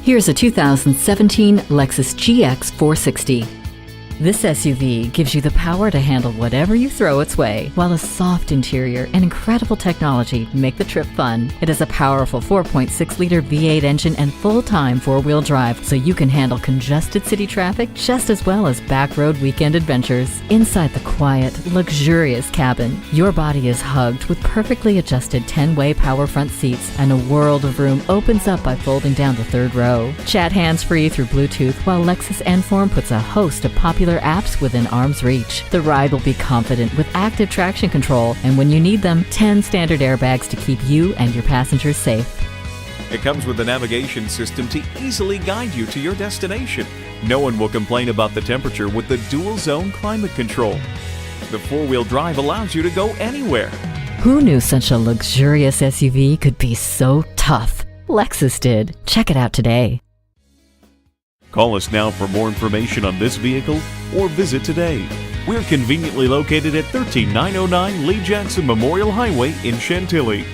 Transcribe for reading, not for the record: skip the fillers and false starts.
Here's a 2017 Lexus GX 460. This SUV gives you the power to handle whatever you throw its way, while a soft interior and incredible technology make the trip fun. It has a powerful 4.6-liter V8 engine and full-time four-wheel drive, so you can handle congested city traffic just as well as back-road weekend adventures. Inside the quiet, luxurious cabin, your body is hugged with perfectly adjusted 10-way power front seats, and a world of room opens up by folding down the third row. Chat hands-free through Bluetooth, while Lexus Enform puts a host of popular apps within arm's reach. The ride will be confident with active traction control, and when you need them, 10 standard airbags to keep you and your passengers safe. It comes with a navigation system to easily guide you to your destination. No one will complain about the temperature with the dual zone climate control. The four-wheel drive allows you to go anywhere. Who knew such a luxurious SUV could be so tough? Lexus did. Check it out today. Call us now for more information on this vehicle or visit today. We're conveniently located at 13909 Lee Jackson Memorial Highway in Chantilly.